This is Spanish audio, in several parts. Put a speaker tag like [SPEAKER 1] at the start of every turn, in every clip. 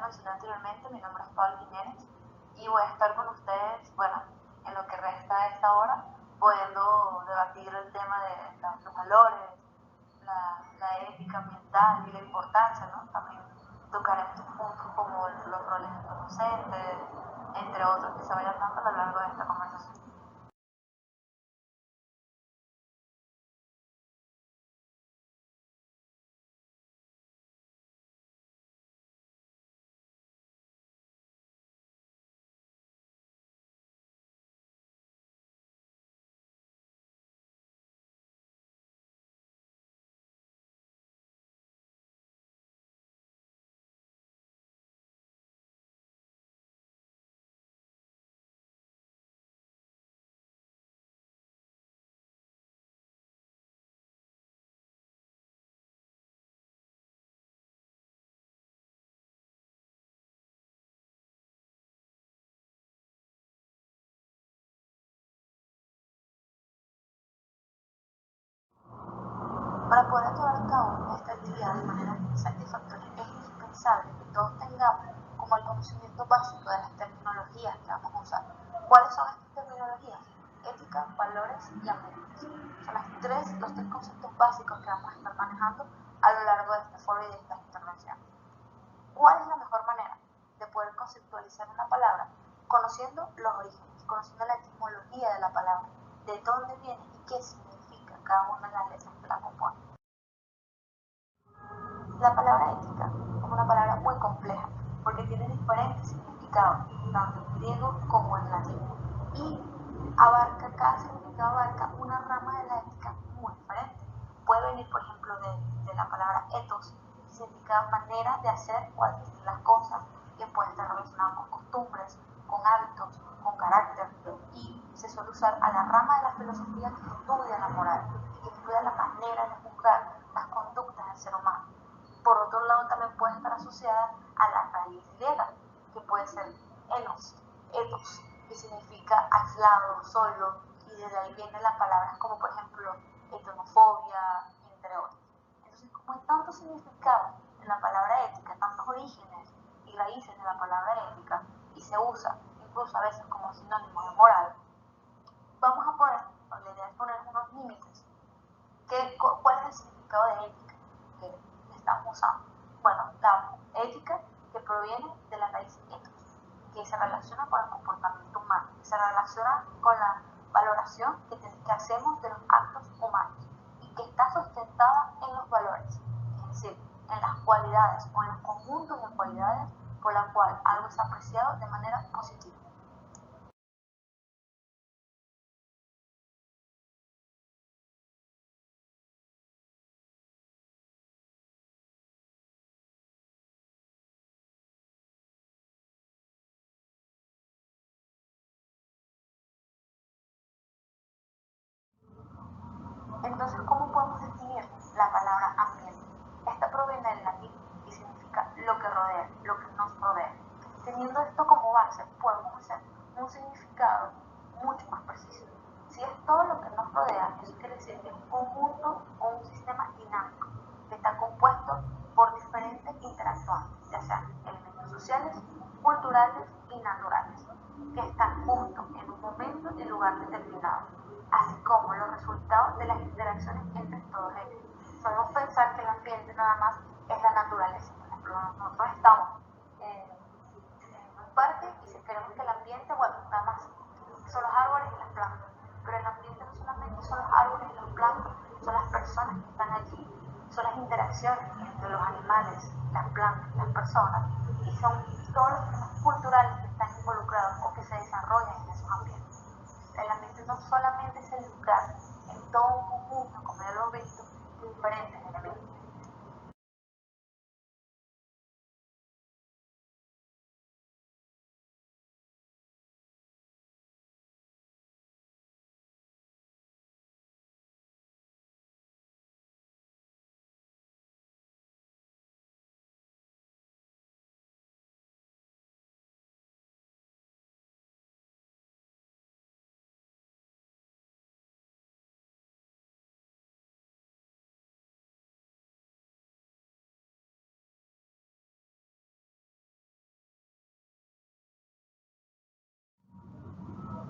[SPEAKER 1] mencioné anteriormente, mi nombre es Paul Jiménez y voy a estar con ustedes, bueno, en lo que resta de esta hora, pudiendo debatir el tema de los valores, la ética ambiental y la importancia, ¿no? También tocaremos puntos como los roles de los docentes, entre otros que se vayan dando a lo largo de esta conversación. Para poder llevar a cabo esta actividad de manera satisfactoria es indispensable que todos tengamos como el conocimiento básico de las terminologías que vamos a usar. ¿Cuáles son estas terminologías? Ética, valores y ambientes. Son los tres conceptos básicos que vamos a estar manejando a lo largo de este foro y de estas intervenciones. ¿Cuál es la mejor manera de poder conceptualizar una palabra? Conociendo los orígenes, conociendo la etimología de la palabra, de dónde viene y qué significa cada una de las letras que la componen. La palabra ética es una palabra muy compleja porque tiene diferentes significados, tanto en griego como en latín. Y cada significado abarca una rama de la ética muy diferente. Puede venir, por ejemplo, de la palabra ethos, que significa manera de hacer o adquirir las cosas, que puede estar relacionado con costumbres, con hábitos, con carácter, y se suele usar a la rama de la filosofía que estudia la moral y que estudia la manera de juzgar las conductas del ser humano. Por otro lado, también puede estar asociada a la raíz griega, que puede ser ethos, que significa aislado, solo, y desde ahí vienen las palabras como, por ejemplo, heteronofobia, entre otros. Entonces, como hay tantos significados en la palabra ética, tantos orígenes y raíces de la palabra ética, y se usa incluso a veces como sinónimo de moral, vamos a poner, la idea es poner unos límites. ¿Cuál es el significado de ética que estamos usando? Bueno, la ética que proviene de la raíz ethos, que se relaciona con el comportamiento humano, que se relaciona con la valoración que hacemos de los actos humanos y que está sustentada en los valores, es decir, en las cualidades o en los conjuntos de cualidades por la cual algo es apreciado de manera positiva. Entonces, ¿cómo podemos definir la palabra ambiente? Esta proviene del latín y significa lo que rodea, lo que nos rodea. Teniendo esto como base, podemos hacer un significado mucho más preciso. Si es todo lo que nos rodea, eso quiere decir que es un conjunto o un sistema dinámico que está compuesto por diferentes interactuantes, ya sean elementos sociales, culturales y naturales, que están juntos en un momento y lugar determinado, así como los resultados de las interacciones entre todos ellos. Podemos pensar que el ambiente nada más es la naturaleza. Por ejemplo, nosotros estamos en un parque y si queremos que el ambiente, bueno, nada más son los árboles y las plantas. Pero el ambiente no solamente son los árboles y las plantas, son las personas que están allí, son las interacciones entre los animales, las plantas, las personas, y son todos los temas culturales que están involucrados o que se desarrollan en esos ambientes. El ambiente no solamente es el lugar, en todo un conjunto, como ya lo hemos visto, de diferentes elementos.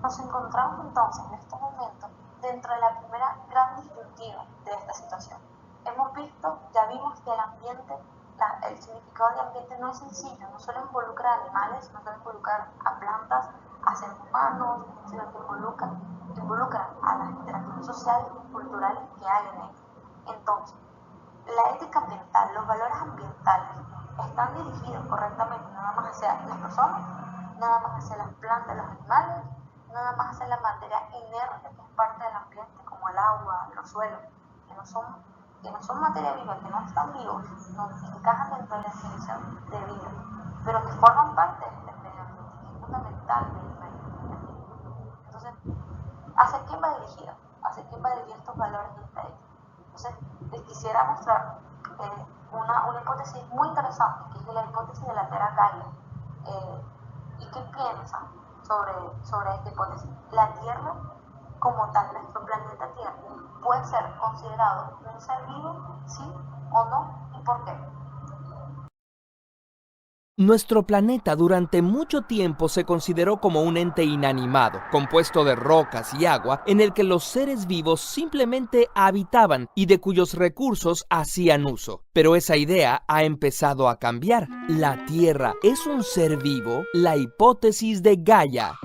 [SPEAKER 1] Nos encontramos entonces en este momento dentro de la primera gran disyuntiva de esta situación. Hemos visto, ya vimos que el ambiente, el significado de ambiente no es sencillo, no solo involucra a animales, no solo involucra a plantas, a seres humanos, sino que involucra a las interacciones sociales y culturales que hay en él. Entonces, la ética ambiental, los valores ambientales, están dirigidos correctamente nada más hacia las personas, nada más hacia las plantas, los animales, nada más hacia la materia inerte que es parte del ambiente, como el agua, los suelos, que no son materia viva, que no están vivos, no encajan dentro de la definición de vida, pero que forman parte del medio ambiente, que es fundamental del medio ambiente. Entonces, ¿hacia quién va dirigido? ¿Hacia quién va dirigido estos valores de esta ética? Entonces, les quisiera mostrar una hipótesis muy interesante, que es la hipótesis de la Tierra Gaia. ¿Y qué piensan sobre esta hipótesis? La Tierra, como tal, nuestro planeta Tierra, puede ser considerado un ser vivo, sí o no, y por qué.
[SPEAKER 2] Nuestro planeta durante mucho tiempo se consideró como un ente inanimado, compuesto de rocas y agua, en el que los seres vivos simplemente habitaban y de cuyos recursos hacían uso. Pero esa idea ha empezado a cambiar. ¿La Tierra es un ser vivo? La hipótesis de Gaia.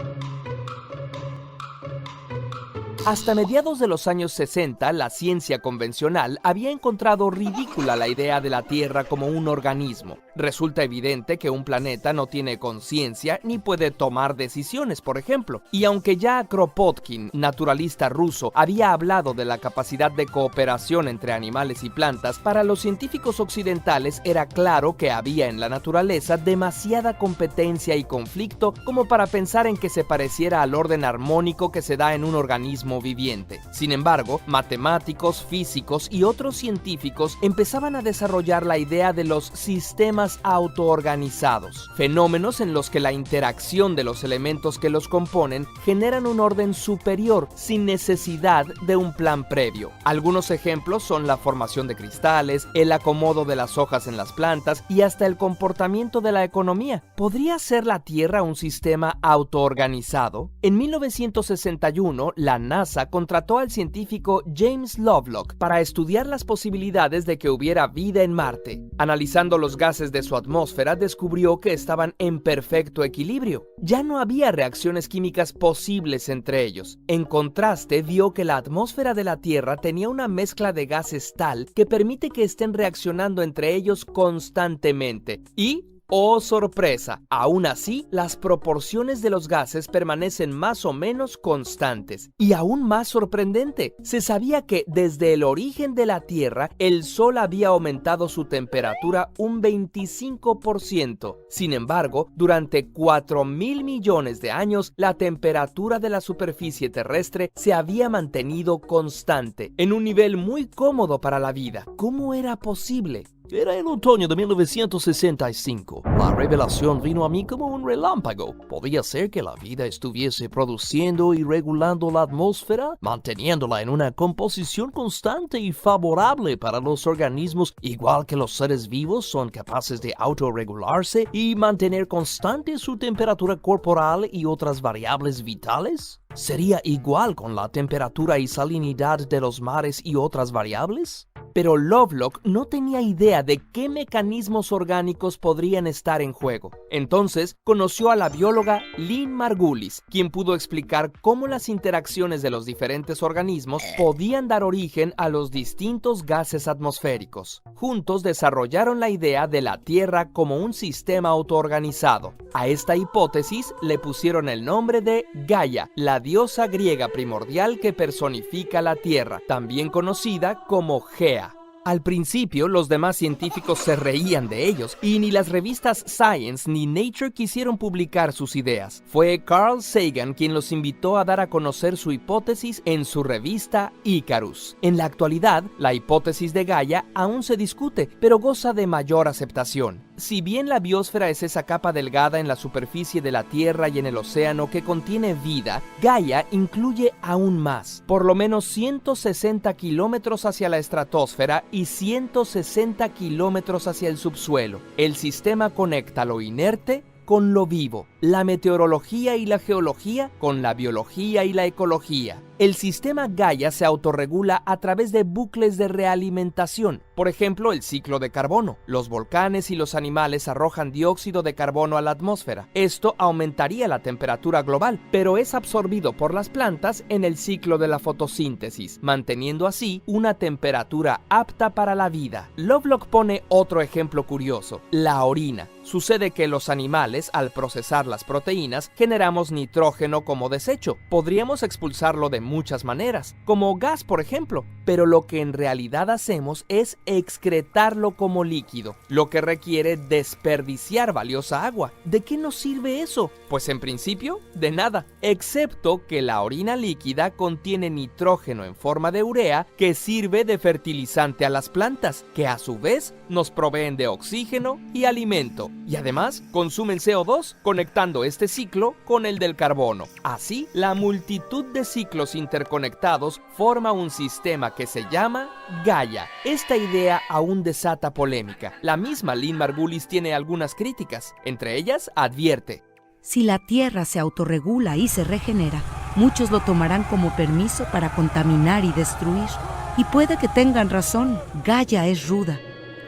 [SPEAKER 2] Hasta mediados de los años 60, la ciencia convencional había encontrado ridícula la idea de la Tierra como un organismo. Resulta evidente que un planeta no tiene conciencia ni puede tomar decisiones, por ejemplo. Y aunque ya Kropotkin, naturalista ruso, había hablado de la capacidad de cooperación entre animales y plantas, para los científicos occidentales era claro que había en la naturaleza demasiada competencia y conflicto como para pensar en que se pareciera al orden armónico que se da en un organismo viviente. Sin embargo, matemáticos, físicos y otros científicos empezaban a desarrollar la idea de los sistemas autoorganizados, fenómenos en los que la interacción de los elementos que los componen generan un orden superior sin necesidad de un plan previo. Algunos ejemplos son la formación de cristales, el acomodo de las hojas en las plantas y hasta el comportamiento de la economía. ¿Podría ser la Tierra un sistema autoorganizado? En 1961, la NASA contrató al científico James Lovelock para estudiar las posibilidades de que hubiera vida en Marte. Analizando los gases de su atmósfera, descubrió que estaban en perfecto equilibrio. Ya no había reacciones químicas posibles entre ellos. En contraste, vio que la atmósfera de la Tierra tenía una mezcla de gases tal que permite que estén reaccionando entre ellos constantemente. Y ¡oh, sorpresa! Aún así, las proporciones de los gases permanecen más o menos constantes. Y aún más sorprendente, se sabía que desde el origen de la Tierra, el Sol había aumentado su temperatura un 25%. Sin embargo, durante 4.000 millones de años, la temperatura de la superficie terrestre se había mantenido constante, en un nivel muy cómodo para la vida. ¿Cómo era posible? Era el otoño de 1965. La revelación vino a mí como un relámpago. ¿Podía ser que la vida estuviese produciendo y regulando la atmósfera, manteniéndola en una composición constante y favorable para los organismos, igual que los seres vivos son capaces de autorregularse y mantener constante su temperatura corporal y otras variables vitales? ¿Sería igual con la temperatura y salinidad de los mares y otras variables? Pero Lovelock no tenía idea de qué mecanismos orgánicos podrían estar en juego. Entonces, conoció a la bióloga Lynn Margulis, quien pudo explicar cómo las interacciones de los diferentes organismos podían dar origen a los distintos gases atmosféricos. Juntos desarrollaron la idea de la Tierra como un sistema autoorganizado. A esta hipótesis le pusieron el nombre de Gaia, la diosa griega primordial que personifica la Tierra, también conocida como Gea. Al principio, los demás científicos se reían de ellos y ni las revistas Science ni Nature quisieron publicar sus ideas. Fue Carl Sagan quien los invitó a dar a conocer su hipótesis en su revista Icarus. En la actualidad, la hipótesis de Gaia aún se discute, pero goza de mayor aceptación. Si bien la biosfera es esa capa delgada en la superficie de la Tierra y en el océano que contiene vida, Gaia incluye aún más, por lo menos 160 kilómetros hacia la estratosfera y 160 kilómetros hacia el subsuelo. El sistema conecta lo inerte con lo vivo, la meteorología y la geología con la biología y la ecología. El sistema Gaia se autorregula a través de bucles de realimentación, por ejemplo el ciclo de carbono. Los volcanes y los animales arrojan dióxido de carbono a la atmósfera. Esto aumentaría la temperatura global, pero es absorbido por las plantas en el ciclo de la fotosíntesis, manteniendo así una temperatura apta para la vida. Lovelock pone otro ejemplo curioso, la orina. Sucede que los animales, al procesar las proteínas, generamos nitrógeno como desecho. Podríamos expulsarlo de muchas maneras, como gas por ejemplo, pero lo que en realidad hacemos es excretarlo como líquido, lo que requiere desperdiciar valiosa agua. ¿De qué nos sirve eso? Pues en principio, de nada, excepto que la orina líquida contiene nitrógeno en forma de urea que sirve de fertilizante a las plantas, que a su vez nos proveen de oxígeno y alimento. Y además consumen CO2 conectando este ciclo con el del carbono. Así, la multitud de ciclos interconectados forma un sistema que se llama Gaia. Esta idea aún desata polémica. La misma Lynn Margulis tiene algunas críticas. Entre ellas, advierte:
[SPEAKER 3] si la Tierra se autorregula y se regenera, muchos lo tomarán como permiso para contaminar y destruir. Y puede que tengan razón, Gaia es ruda.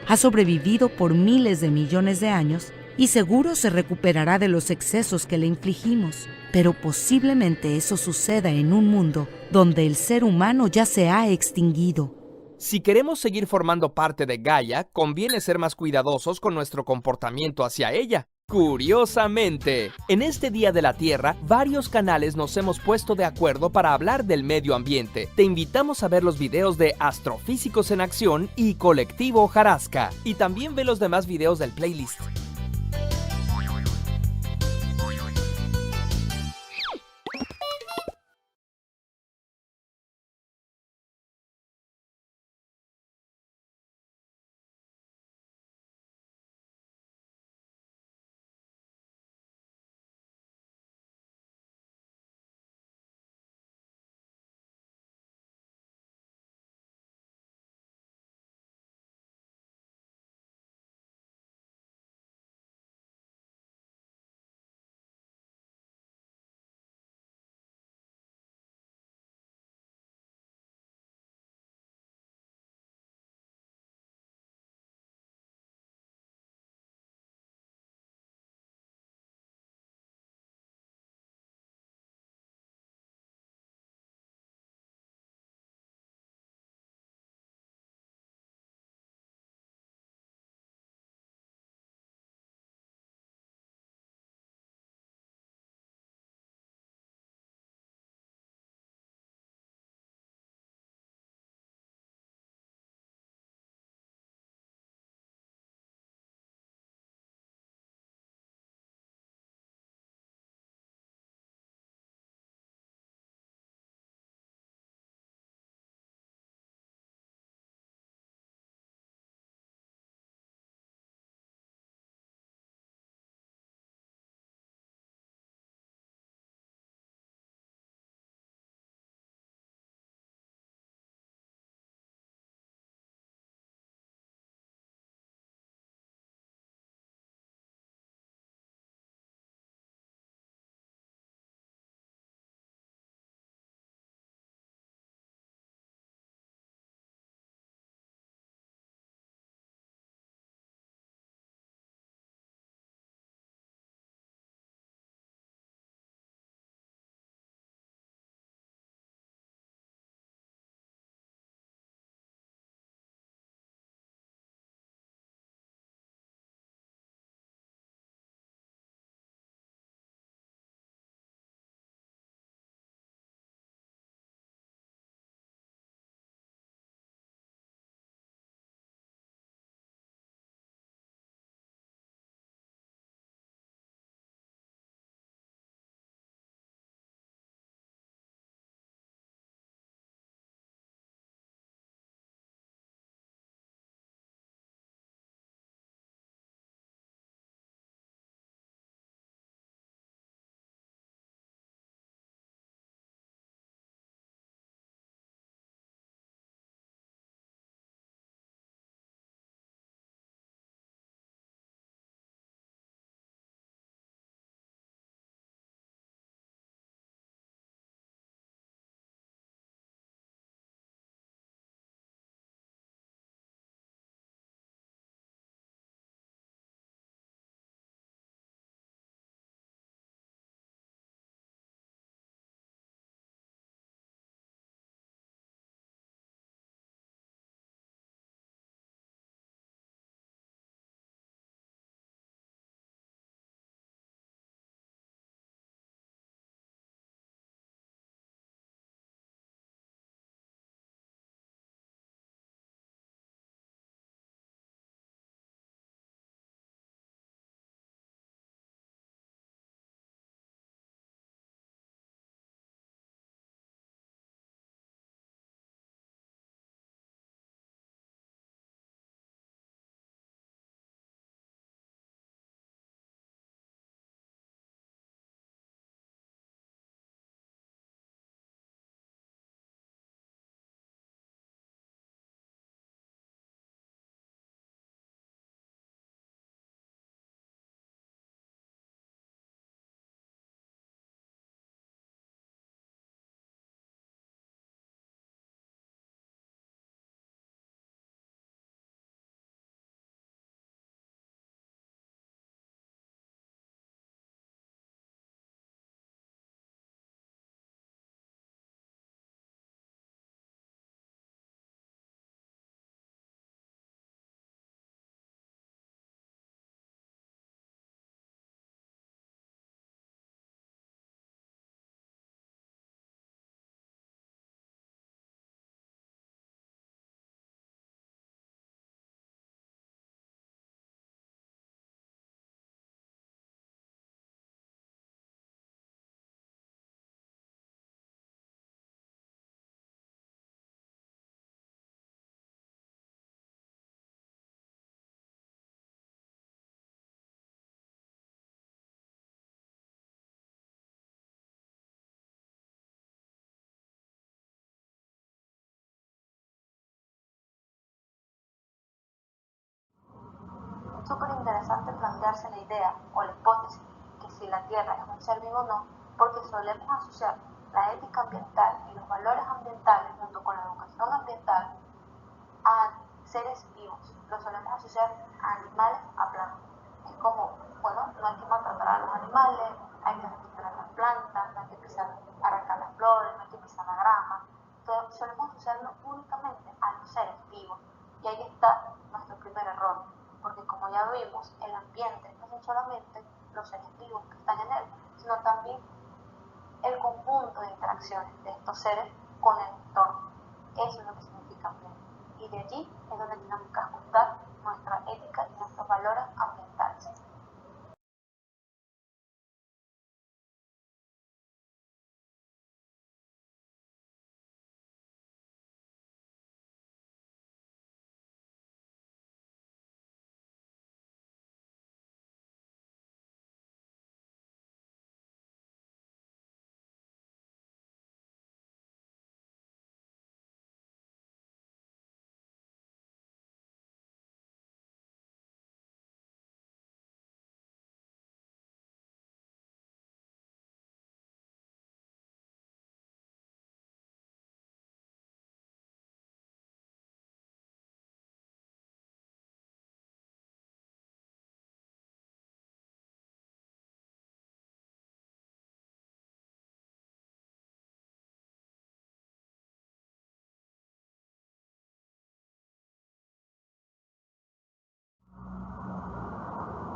[SPEAKER 3] Ha sobrevivido por miles de millones de años y seguro se recuperará de los excesos que le infligimos. Pero posiblemente eso suceda en un mundo donde el ser humano ya se ha extinguido.
[SPEAKER 2] Si queremos seguir formando parte de Gaia, conviene ser más cuidadosos con nuestro comportamiento hacia ella. Curiosamente, en este Día de la Tierra, varios canales nos hemos puesto de acuerdo para hablar del medio ambiente. Te invitamos a ver los videos de Astrofísicos en Acción y Colectivo Hojarasca. Y también ve los demás videos del playlist.
[SPEAKER 1] es súper interesante plantearse la idea o la hipótesis que si la Tierra es un ser vivo o no, porque solemos asociar la ética ambiental y los valores ambientales junto con la educación ambiental a seres vivos. Lo solemos asociar a animales, a plantas. Es como, bueno, no hay que maltratar a los animales, hay que respetar las plantas, no hay que arrancar las flores, no hay que pisar la grama. Entonces solemos asociarlo únicamente a los seres vivos. Y ahí está nuestro primer error, porque como ya vimos, el ambiente no son solamente los seres vivos que están en él, sino también el conjunto de interacciones de estos seres con el entorno. Eso es lo que significa ambiente. Y de allí es donde tenemos que ajustar nuestra ética y nuestros valores ambientales.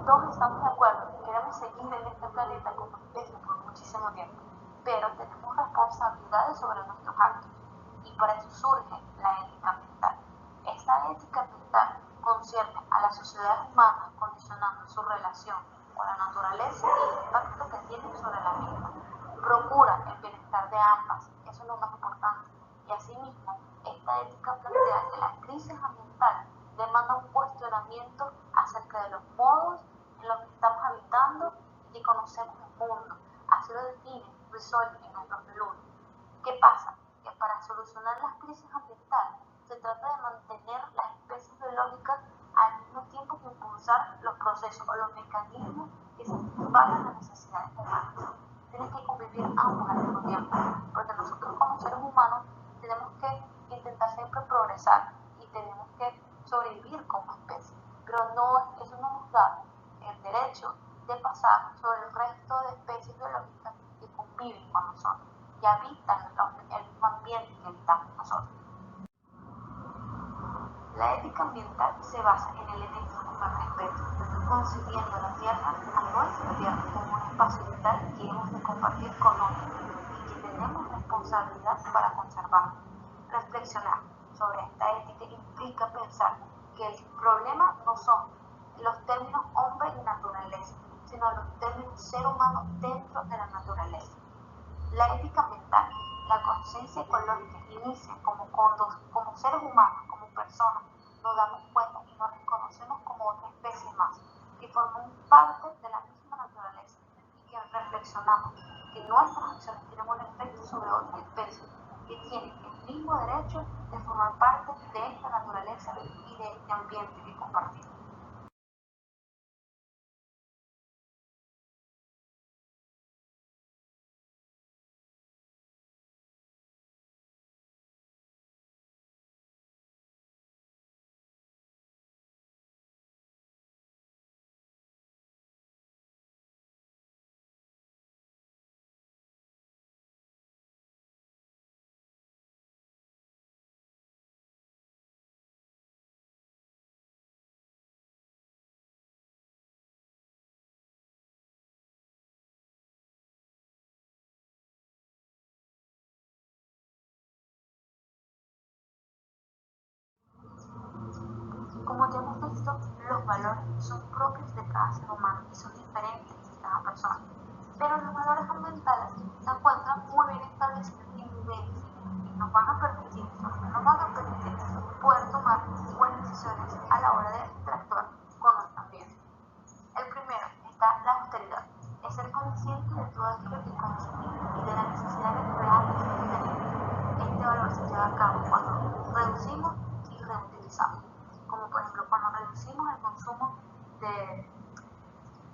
[SPEAKER 1] Todos estamos de acuerdo que queremos seguir en este planeta como especie por muchísimo tiempo, pero tenemos responsabilidades sobre nuestros actos y para eso surge la ética ambiental. Esta ética ambiental concierne a las sociedades humanas condicionando su relación con la naturaleza y el impacto que tienen sobre la misma. Procura el bienestar de ambas, eso es lo más importante, y asimismo esta ética plantea que la crisis ambiental demanda un cuestionamiento acerca de los modos en los que estamos habitando y que conocemos el mundo. Así lo define Risoli en el 2001. ¿Qué pasa? Que para solucionar las crisis ambientales se trata de mantener las especies biológicas al mismo tiempo que impulsar los procesos o los mecanismos que satisfagan las necesidades humanas. Tienen que convivir ambos al mismo tiempo, porque nosotros como seres humanos tenemos que intentar siempre progresar y tenemos que sobrevivir como especie, pero eso no nos da el derecho de pasar sobre el resto de especies biológicas que conviven con nosotros y habitan el mismo ambiente que habitamos nosotros. La ética ambiental se basa en elementos como el respeto, concibiendo la tierra a nuestra tierra como un espacio vital que hemos de compartir con otros y que tenemos responsabilidad para conservar. Reflexionar sobre esta ética implica pensar que el problema no son los términos hombre y naturaleza, sino los términos ser humano dentro de la naturaleza. La ética ambiental, la conciencia ecológica inicia como seres humanos, como personas, nos damos cuenta y nos reconocemos como otra especie más, que forman parte de la misma naturaleza y que reflexionamos que nuestras acciones tienen un efecto sobre otra especie que tienen el mismo derecho de formar parte de esta naturaleza y de este ambiente que compartimos. Como ya hemos visto, los valores son propios de cada ser humano y son diferentes de cada persona. Pero los valores ambientales se encuentran muy bien establecidos y niveles y nos van a permitir poder tomar buenas decisiones a la hora de interactuar con nuestro ambiente. El primero está la austeridad, es ser consciente de todo aquello que consumimos y de las necesidades reales que tenemos. Este valor se lleva a cabo cuando reducimos y reutilizamos, como por ejemplo cuando reducimos el consumo de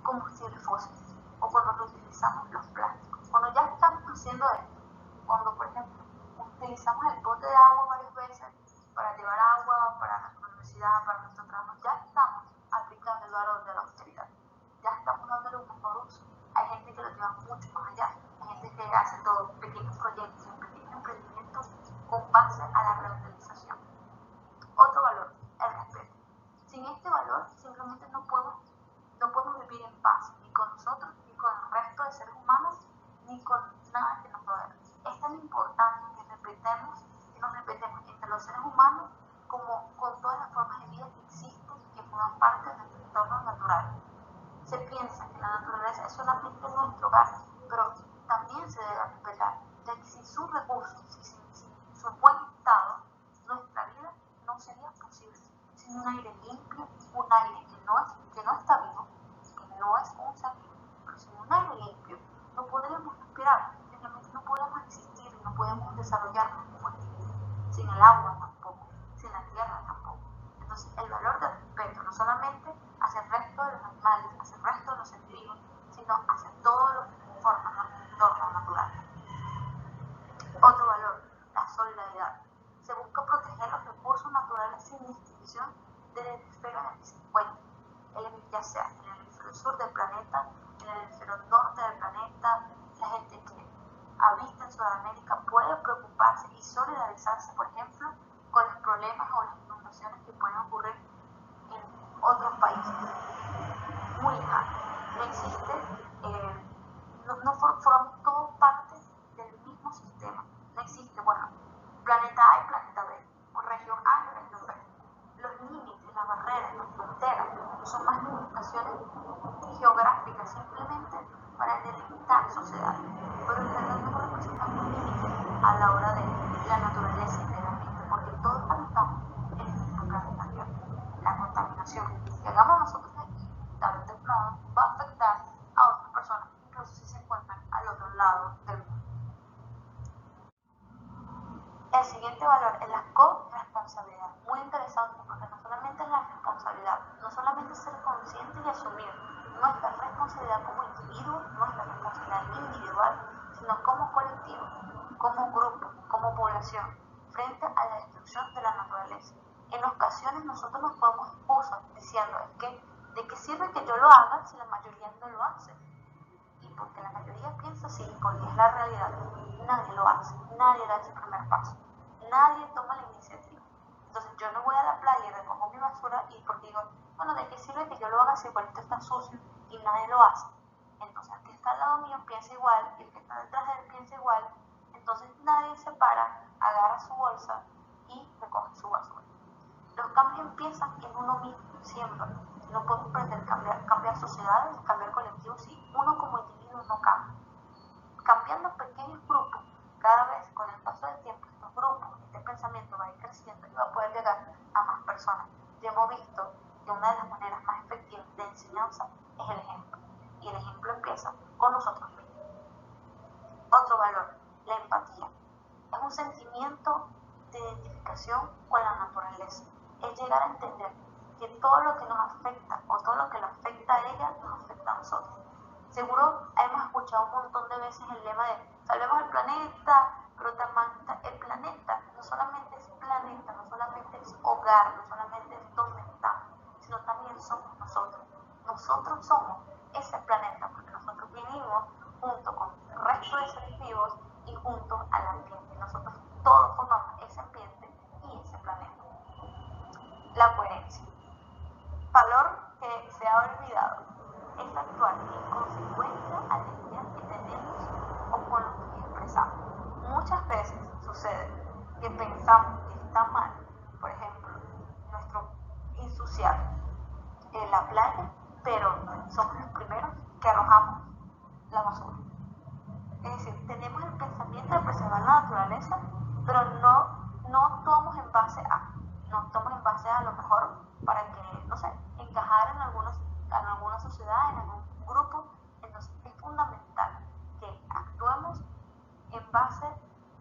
[SPEAKER 1] combustibles fósiles o cuando reutilizamos los plásticos. Cuando ya estamos haciendo esto, cuando por ejemplo utilizamos el bote de agua varias veces para llevar agua para nuestra universidad, para nuestro trabajo, ya estamos aplicando el valor de la austeridad, ya estamos dándole un mejor uso. Hay gente que lo lleva mucho más allá, hay gente que hace todo pequeños proyectos, pequeños emprendimientos con base a la reutilización. Otro valor, el respeto. Sin este valor simplemente no podemos vivir en paz, ni con nosotros, ni con el resto de seres humanos, ni con nada que nos rodea. Es tan importante que nos respetemos entre los seres humanos como con todas las formas de vida que existen y que forman parte de nuestro entorno natural. Se piensa que la naturaleza es solamente nuestro hogar, pero también se debe respetar, ya que sin sus recursos, sin su buen estado, nuestra vida no sería posible. Sin un aire limpio, un aire que no está vivo, que no es un ser vivo, pero sin un aire limpio no podremos respirar, simplemente no podemos existir y no podemos desarrollarnos como individuos. Sin el agua tampoco, sin la tierra tampoco. Entonces el valor del respeto no solamente hacia el resto de los animales, hacia el resto de los seres vivos, sino hacia todo lo que conforma nuestro entorno natural. Otro valor, la solidaridad. Se busca proteger los recursos naturales sin distinción del hemisferio en el que se encuentren, ya sea en el hemisferio sur del planeta, en el hemisferio norte del planeta. La gente que habita en Sudamérica puede preocuparse y solidarizarse, por ejemplo, con los problemas o las inundaciones que pueden ocurrir en otros países muy lejanos. No existe, no formamos todos parte del mismo sistema. No existe, bueno, planeta A y planeta B, o región A y región B. Los límites, las barreras, las fronteras son más limitaciones geográficas simplemente para delimitar sociedades, pero en realidad no representan un límite a la hora de la naturaleza integralmente, porque todos habitamos en el mismo planeta Tierra. La contaminación que hagamos nosotros aquí, tarde o temprano, va a afectar a otras personas, incluso si se encuentran al otro lado del mundo. El siguiente valor es la corresponsabilidad. Muy interesante porque no solamente es la responsabilidad, no solamente es ser consciente y asumir nuestra responsabilidad como individuo, nuestra responsabilidad individual, sino como colectivo, como grupo, como población, frente a la destrucción de la naturaleza. En ocasiones nosotros nos ponemos excusas diciendo ¿de qué sirve que yo lo haga si la mayoría no lo hace? Y porque la mayoría piensa así, porque es la realidad, nadie lo hace, nadie da ese primer paso, nadie toma la iniciativa. Entonces yo no voy a la playa y recojo mi basura y porque digo, bueno, ¿de qué sirve que yo lo haga si igual esto está sucio y nadie lo hace? Entonces el que está al lado mío piensa igual y el que está detrás de él piensa igual, entonces nadie se para, agarra su bolsa y recoge su basura. Los cambios empiezan en uno mismo, siempre. No podemos pretender cambiar sociedades, cambiar colectivos si uno como individuo no cambia. Cambiando pequeños grupos, cada vez con el paso del tiempo, estos grupos, este pensamiento va a ir creciendo y va a poder llegar a más personas. Ya hemos visto que una de las maneras más efectivas de enseñanza es el ejemplo. Y el ejemplo empieza con nosotros mismos. Otro valor, la empatía. Es un sentimiento de identificación con la naturaleza. Es llegar a entender que todo lo que nos afecta o todo lo que le afecta a ella nos afecta a nosotros. Seguro hemos escuchado un montón de veces el lema de salvemos el planeta, pero el planeta no solamente es planeta, no solamente es hogar, no solamente es donde estamos, sino también somos nosotros. Nosotros somos ese planeta porque nosotros vivimos junto con el resto de seres vivos y junto al ambiente. Nosotros todos formamos ese ambiente y ese planeta. La coherencia. Valor que se ha olvidado es actuar en consecuencia a las ideas que tenemos o con lo que expresamos. Muchas veces sucede que pensamos que está mal, por ejemplo, nuestro ensuciar la playa, pero somos los primeros que arrojamos la basura. Es decir, tenemos el pensamiento de preservar la naturaleza, pero no actuamos en base a, no actuamos en base a lo mejor para que, no sé, encajar en alguna sociedad, en algún grupo. Entonces es fundamental que actuemos en base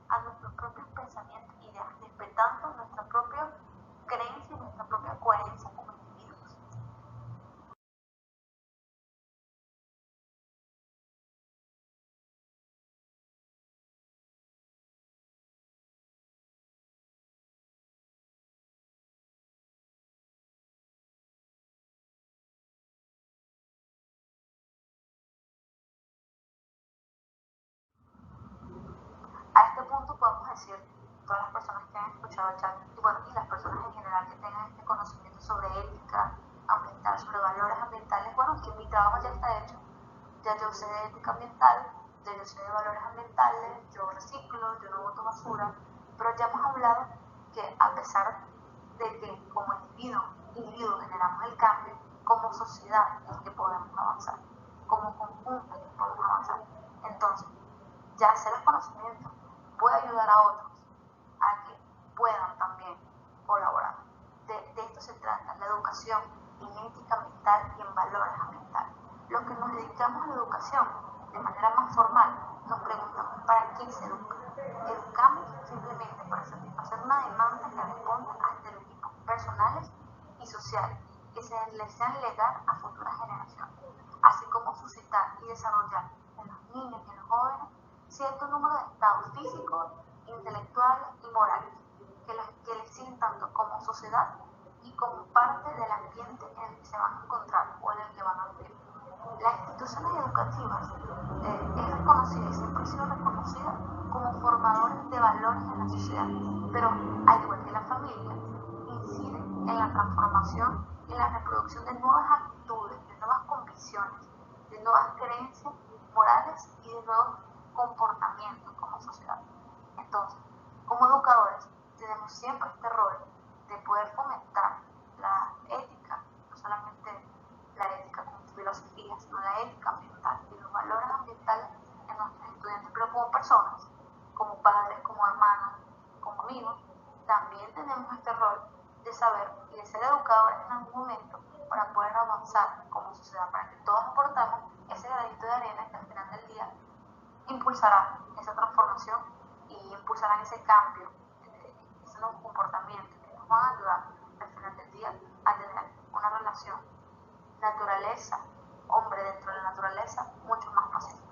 [SPEAKER 1] a nuestros propios pensamientos y ideas, respetando nuestra propia creencia y nuestra propia coherencia como individuos. decir todas las personas que han escuchado el chat, y bueno, y las personas en general que tengan este conocimiento sobre ética ambiental, sobre valores ambientales, bueno, que mi trabajo ya está hecho. Ya yo sé de ética ambiental, ya yo sé de valores ambientales, yo reciclo, yo no boto basura, pero ya hemos hablado que a pesar de que como individuo generamos el cambio, como sociedad es que podemos avanzar, como conjunto es que podemos avanzar. Entonces, ya hacer el conocimiento puede ayudar a otros a que puedan también colaborar. De esto se trata, la educación en ética ambiental y en valores ambientales. Los que nos dedicamos a la educación de manera más formal, nos preguntamos ¿para qué se educa? Educamos simplemente para satisfacer una demanda que responda a estereotipos personales y sociales que se les desean legar a futuras generaciones, así como suscitar y desarrollar en los niños y en los jóvenes cierto número de estados físicos, intelectuales y morales que les sirven tanto como sociedad y como parte del ambiente en el que se van a encontrar o en el que van a vivir. Las instituciones educativas es reconocida y siempre ha sido reconocida como formadores de valores en la sociedad, pero al igual que la familia, incide en la transformación y la reproducción de nuevas actitudes, de nuevas convicciones, de nuevas creencias morales y de nuevos comportamientos como sociedad. Entonces, como educadores, tenemos siempre este rol de poder fomentar la ética, no solamente la ética como filosofía, sino la ética ambiental y los valores ambientales en nuestros estudiantes, pero como personas, como padres, como hermanos, como amigos, también tenemos este rol de saber y de ser educadores en algún momento para poder avanzar como sociedad, para que todos aportemos ese granito de arena que al final del día impulsará esa transformación y impulsarán ese cambio, ese nuevo comportamiento que nos van a ayudar al final del día a tener una relación naturaleza, hombre dentro de la naturaleza, mucho más pacífica.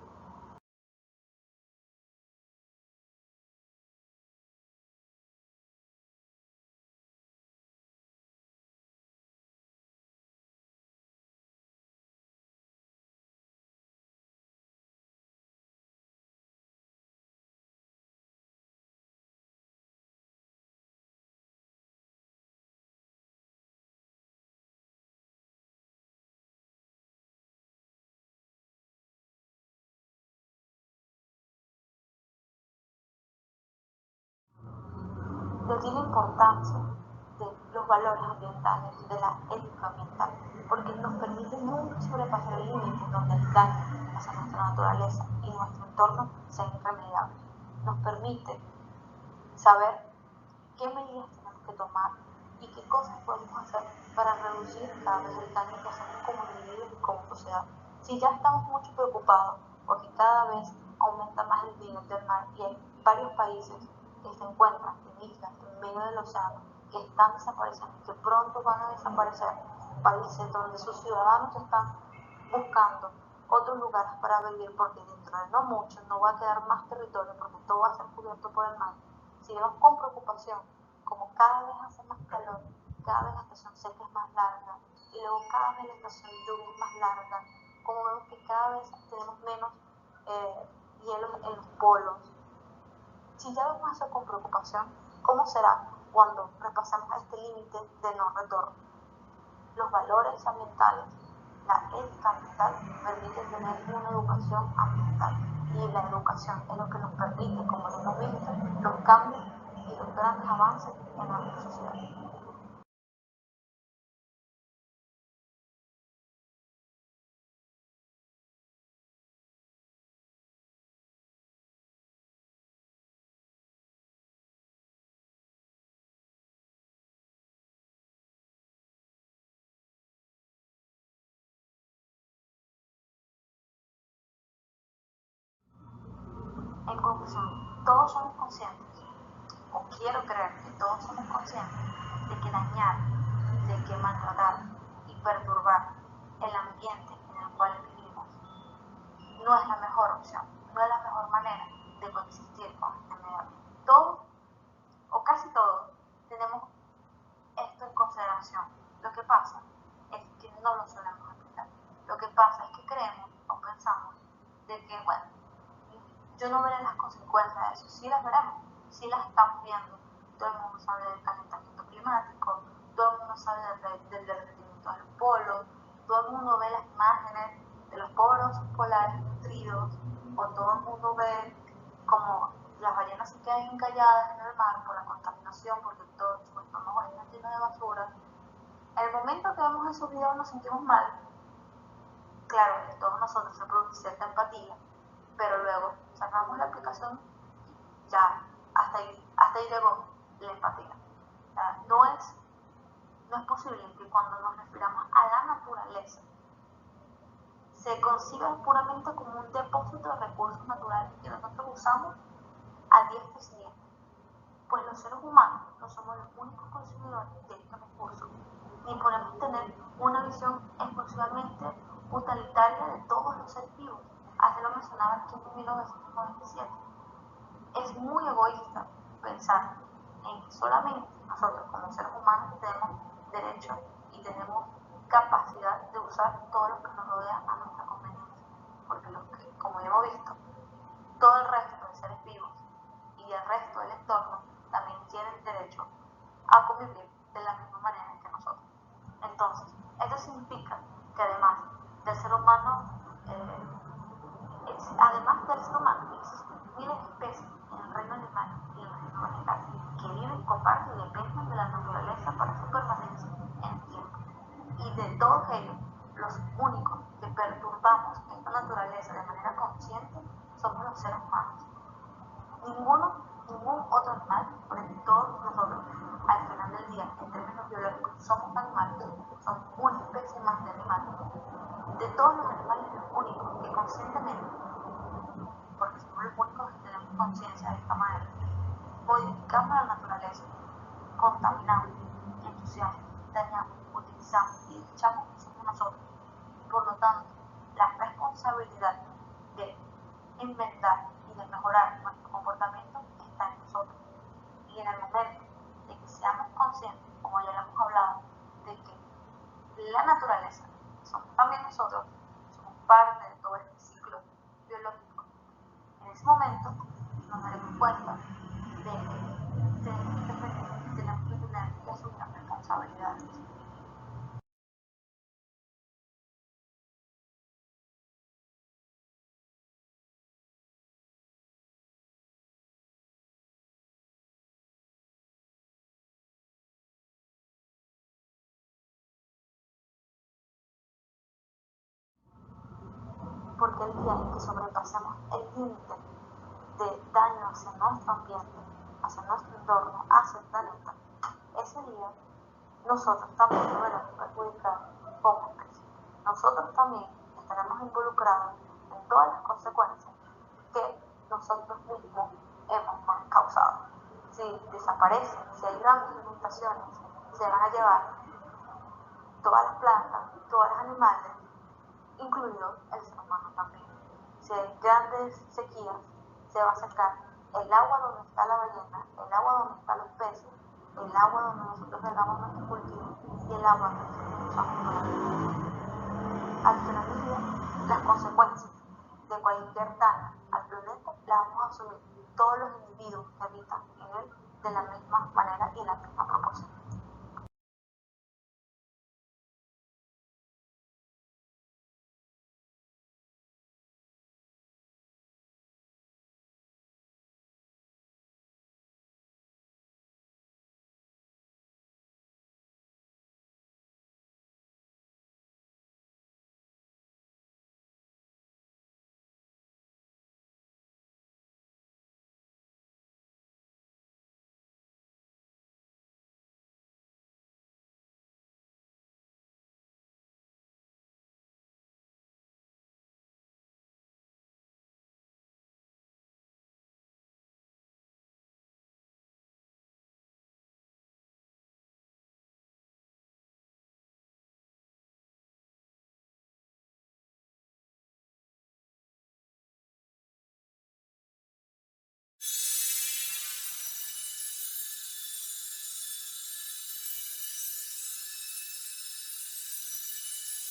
[SPEAKER 1] De aquí la importancia de los valores ambientales, de la ética ambiental, porque nos permite nunca sobrepasar el límite donde el daño hacia nuestra naturaleza y nuestro entorno sea irremediable. Nos permite saber qué medidas tenemos que tomar y qué cosas podemos hacer para reducir cada vez el daño que hacemos como individuos y como sociedad. Si ya estamos mucho preocupados porque cada vez aumenta más el nivel del mar y hay varios países que se encuentran en islas en medio del océano que están desapareciendo y que pronto van a desaparecer, países donde sus ciudadanos están buscando otros lugares para vivir porque dentro de no mucho no va a quedar más territorio porque todo va a ser cubierto por el mar. Si vemos con preocupación como cada vez hace más calor, cada vez la estación seca es más larga y luego cada vez la estación de lluvia es más larga, como vemos que cada vez tenemos menos hielo en los polos. Si ya vemos eso con preocupación, ¿cómo será cuando repasamos este límite de no retorno? Los valores ambientales, la ética ambiental permite tener una educación ambiental y la educación es lo que nos permite, como lo hemos visto, los cambios y los grandes avances en nuestra sociedad. En conclusión, todos somos conscientes, o quiero creer que todos somos conscientes, de que dañar, de que maltratar y perturbar el ambiente en el cual vivimos no es la mejor opción, no es la mejor manera de coexistir con este medio ambiente. Todos, o casi todos, tenemos esto en consideración. Lo que pasa es que no lo solemos aplicar. Lo que pasa es que creemos o pensamos de que, bueno, yo no veré las consecuencias de eso. Sí las veremos, sí las estamos viendo. Todo el mundo sabe del calentamiento climático, todo el mundo sabe del derretimiento de los polos, todo el mundo ve las imágenes de los poros polares nutridos, o todo el mundo ve como las ballenas se quedan encalladas en el mar por la contaminación, porque todo su entorno está lleno de basura. En el momento que vemos esos videos nos sentimos mal. Claro, en todos nosotros se produce cierta empatía, pero luego cerramos la aplicación, ya hasta ahí llegó la empatía. No es posible que cuando nos refiramos a la naturaleza se conciba puramente como un depósito de recursos naturales que nosotros usamos a diestra y siniestra, pues los seres humanos no somos los únicos consumidores de estos recursos, ni podemos tener una visión exclusivamente utilitaria de todos los seres vivos. Así lo mencionaba aquí en 1997. Es muy egoísta pensar en que solamente nosotros como seres humanos tenemos derecho y tenemos capacidad de usar todo lo que nos rodea a nuestra conveniencia, porque como hemos visto, todo el resto de seres vivos y el resto del entorno también tienen derecho a convivir de la misma manera que nosotros. Entonces, esto significa que además del ser humano, existen miles de especies en el reino animal y en el reino vegetal que viven, comparten y dependen de la naturaleza para su permanencia en el tiempo. Y de todos ellos, los únicos que perturbamos esta naturaleza de manera consciente somos los seres humanos. Ningún otro animal, porque todos nosotros, al final del día, en términos biológicos, somos animales, somos una especie más de animales. De todos los animales, los únicos que conscientemente, porque somos los únicos que tenemos conciencia de esta manera, modificamos la naturaleza, contaminamos, ensuciamos, dañamos, utilizamos y echamos somos nosotros. Por lo tanto, la responsabilidad de inventar y de mejorar nuestro comportamiento está en nosotros. Y en el momento de que seamos conscientes, como ya lo hemos hablado, de que la naturaleza somos también nosotros, somos parte de todo este ciclo biológico, en ese momento nos daremos cuenta de que tenemos que tener y asumir las responsabilidades. Porque el día en que sobrepasemos el límite de daño hacia nuestro ambiente, hacia nuestro entorno, hacia el planeta, ese día nosotros también nos veremos perjudicados como especie. Nosotros también estaremos involucrados en todas las consecuencias que nosotros mismos hemos causado. Si desaparecen, si hay grandes inundaciones, se van a llevar todas las plantas, todos los animales, incluido el ser humano también. Si hay grandes sequías, se va a sacar el agua donde está la ballena, el agua donde están los peces, el agua donde nosotros regamos nuestros cultivos y el agua que nosotros usamos para vivir. Al final del día, las consecuencias de cualquier daño